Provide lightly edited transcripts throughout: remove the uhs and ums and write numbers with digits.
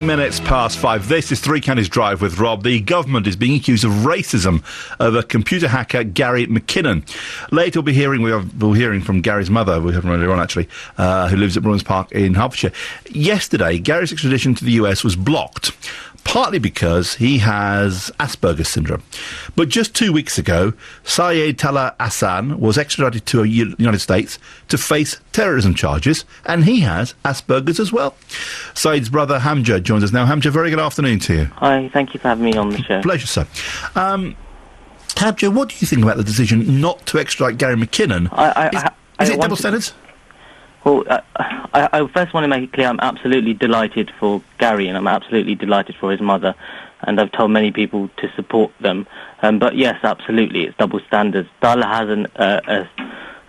Minutes past 5. This is Three Counties Drive with Rob. The government is being accused of racism over computer hacker Gary McKinnon. Later we'll be hearing from Gary's mother, we heard from earlier on actually, who lives at Bruins Park in Hertfordshire. Yesterday, Gary's extradition to the US was blocked, partly because he has Asperger's syndrome. But just 2 weeks ago, Talha Ahsan was extradited to the United States to face terrorism charges, and he has Asperger's as well. Saeed's brother Hamja joins us now. Hamja, very good afternoon to you. Hi, thank you for having me on the show. Pleasure, sir. Hamja, what do you think about the decision not to extradite Gary McKinnon? Is it double standards? Well, I first want to make it clear I'm absolutely delighted for Gary and I'm absolutely delighted for his mother, and I've told many people to support them. But yes, absolutely, it's double standards. Talha has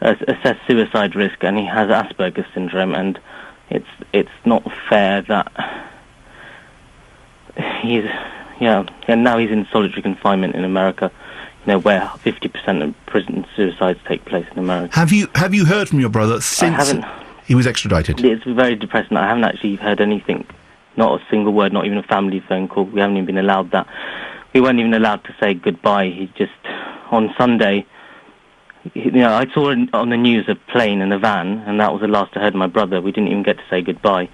assessed suicide risk and he has Asperger's syndrome, and it's not fair that and now he's in solitary confinement in America, where 50% of prison suicides take place in America. Have you heard from your brother since he was extradited? It's very depressing. I haven't actually heard anything, not a single word, not even a family phone call. We haven't even been allowed that. We weren't even allowed to say goodbye. He just, on Sunday, I saw on the news a plane and a van, and that was the last I heard of my brother. We didn't even get to say goodbye.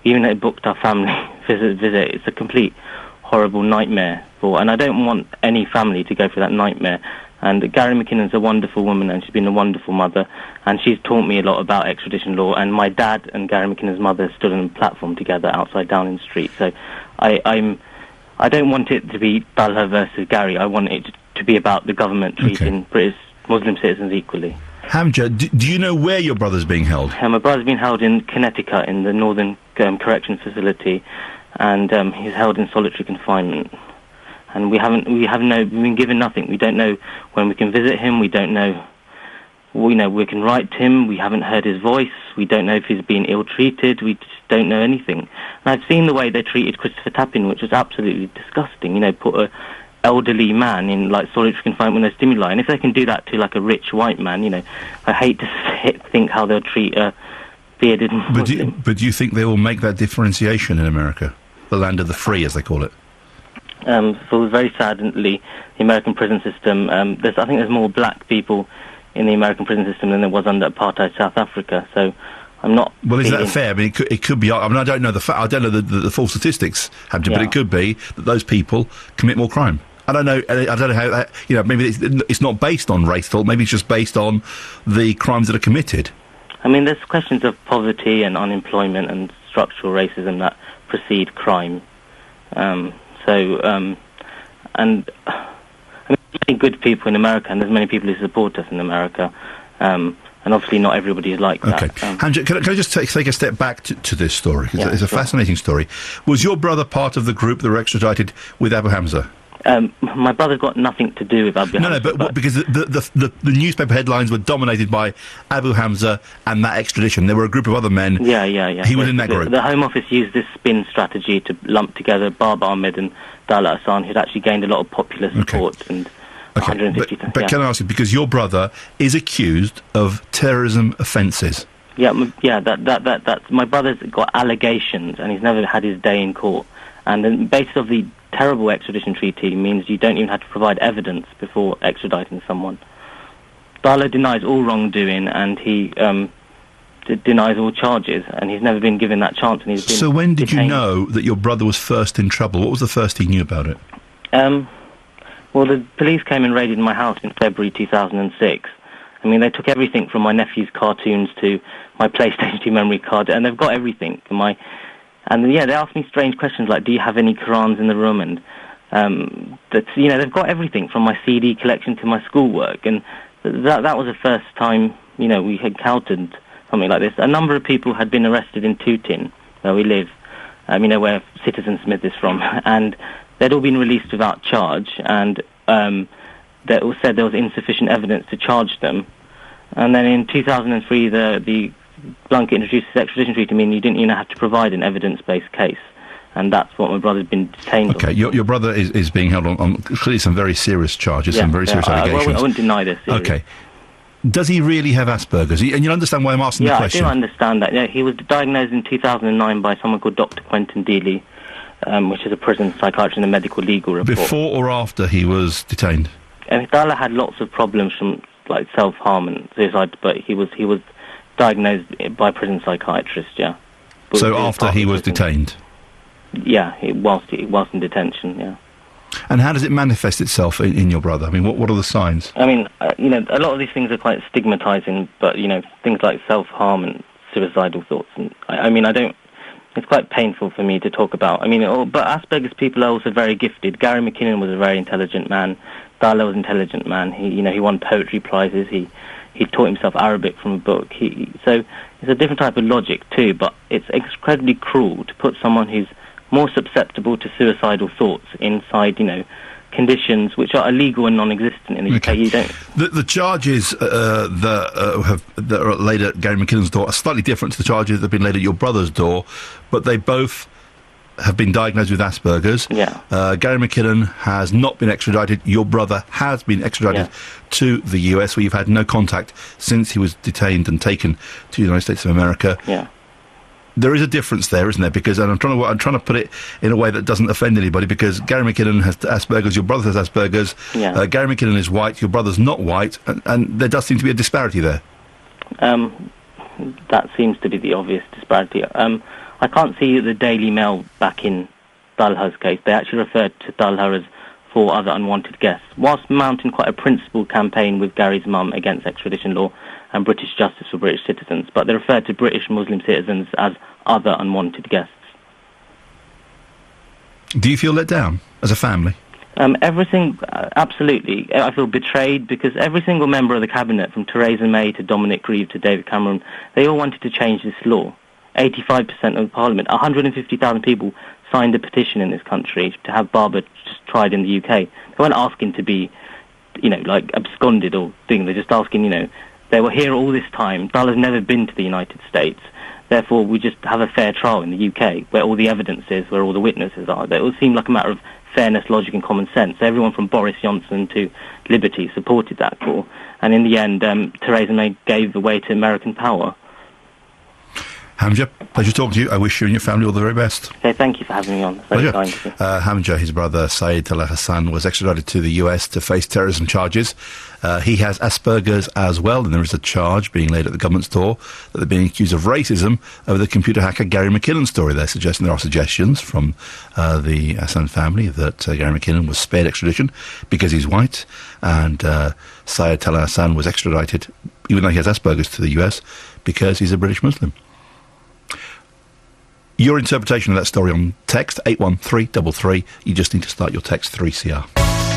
We even booked our family visit. It's a complete horrible nightmare and I don't want any family to go through that nightmare. And Gary McKinnon's a wonderful woman, and she's been a wonderful mother, and she's taught me a lot about extradition law. And my dad and Gary McKinnon's mother stood on a platform together outside Downing Street. So I don't want it to be Talha versus Gary. I want it to be about the government treating British Muslim citizens equally. Hamja, do you know where your brother's being held? My brother's been held in Connecticut in the Northern Correction Facility, and he's held in solitary confinement. And we've been given nothing. We don't know when we can visit him. We don't know. We can write to him. We haven't heard his voice. We don't know if he's been ill-treated. We just don't know anything. And I've seen the way they treated Christopher Tappin, which was absolutely disgusting. Put a elderly man in solitary confinement with no stimuli. And if they can do that to a rich white man, I hate to think how they'll treat a bearded Muslim. But do you think they will make that differentiation in America, the land of the free, as they call it? For very sadly, the American prison system, I think there's more black people in the American prison system than there was under apartheid South Africa. So I'm not. Well, is that fair? I mean, it could be. I mean, I don't know I don't know the full statistics, Hamja, but it could be that those people commit more crime. I don't know how that. Maybe it's not based on race at all. Maybe it's just based on the crimes that are committed. I mean, there's questions of poverty and unemployment and structural racism that precede crime. And there's many good people in America, and there's many people who support us in America, and obviously not everybody is like that. Okay. Hamja, can I just take a step back to this story? It's a fascinating story. Was your brother part of the group that were extradited with Abu Hamza? My brother's got nothing to do with Abu Hamza. No, but because the newspaper headlines were dominated by Abu Hamza and that extradition. There were a group of other men. Yeah. He was in that group. The Home Office used this spin strategy to lump together Baba Ahmed and Talha Ahsan, who'd actually gained a lot of popular support. And 150. But can I ask you, because your brother is accused of terrorism offences? That's my brother's got allegations, and he's never had his day in court. And the basis of the terrible extradition treaty means you don't even have to provide evidence before extraditing someone. Talha denies all wrongdoing, and he denies all charges, and he's never been given that chance. And he's been. So when did detained. you know that your brother was first in trouble? What was the first he knew about it? Well, the police came and raided my house in February 2006. I mean, they took everything from my nephew's cartoons to my PlayStation 2 memory card, and they've got everything. They asked me strange questions like, do you have any Qurans in the room? And they've got everything from my CD collection to my schoolwork. And that was the first time, we had encountered something like this. A number of people had been arrested in Tooting, where we live, where Citizen Smith is from, and they'd all been released without charge, and they all said there was insufficient evidence to charge them. And then in 2003, the blanket introduced this extradition treaty, meaning you didn't even have to provide an evidence-based case. And that's what my brother's been detained on. Okay, your brother is being held on clearly some very serious charges, some very serious allegations. Well, I wouldn't deny this. Okay. Does he really have Asperger's? And you understand why I'm asking the question? Yeah, I do understand that. Yeah, he was diagnosed in 2009 by someone called Dr. Quentin Dealey. which is a prison psychiatry and a medical legal report. Before or after he was detained? And Talha had lots of problems from like self-harm and suicide, but he was diagnosed by a prison psychiatrist, yeah. But so after he was detained? Yeah, whilst in detention, yeah. And how does it manifest itself in your brother? I mean, what are the signs? I mean, a lot of these things are quite stigmatising, but, things like self-harm and suicidal thoughts. And it's quite painful for me to talk about. But Asperger's people are also very gifted. Gary McKinnon was a very intelligent man. Talha was an intelligent man. He won poetry prizes. He taught himself Arabic from a book. So it's a different type of logic too, but it's incredibly cruel to put someone who's more susceptible to suicidal thoughts inside, conditions which are illegal and non-existent in the UK. You don't. The charges that are laid at Gary McKinnon's door are slightly different to the charges that have been laid at your brother's door, but they both have been diagnosed with Asperger's. Yeah. Gary McKinnon has not been extradited. Your brother has been extradited to the US, where you've had no contact since he was detained and taken to the United States of America. Yeah. There is a difference there, isn't there? Because, and I'm trying to put it in a way that doesn't offend anybody, because Gary McKinnon has Asperger's, your brother has Asperger's. Yeah. Gary McKinnon is white, your brother's not white, and there does seem to be a disparity there. That seems to be the obvious disparity. I can't see the Daily Mail back in Talha's case. They actually referred to Talha as 4 other unwanted guests, whilst mounting quite a principled campaign with Gary's mum against extradition law and British justice for British citizens, but they referred to British Muslim citizens as other unwanted guests. Do you feel let down as a family? Absolutely. I feel betrayed, because every single member of the cabinet, from Theresa May to Dominic Grieve to David Cameron, they all wanted to change this law. 85% of Parliament, 150,000 people signed a petition in this country to have Barber just tried in the UK. They weren't asking to be, absconded or thing. They're just asking, they were here all this time. Talha's never been to the United States. Therefore, we just have a fair trial in the UK, where all the evidence is, where all the witnesses are. It would seem like a matter of fairness, logic and common sense. Everyone from Boris Johnson to Liberty supported that call. And in the end, Theresa May gave the way to American power. Hamja, pleasure talking to you. I wish you and your family all the very best. Okay, thank you for having me on. Pleasure. Hamja, his brother Talha Ahsan, was extradited to the US to face terrorism charges. He has Asperger's as well, and there is a charge being laid at the government's door that they're being accused of racism over the computer hacker Gary McKinnon story. There are suggestions from the Ahsan family that Gary McKinnon was spared extradition because he's white, and Talha Ahsan was extradited, even though he has Asperger's, to the US because he's a British Muslim. Your interpretation of that story on text 81333. You just need to start your text 3CR.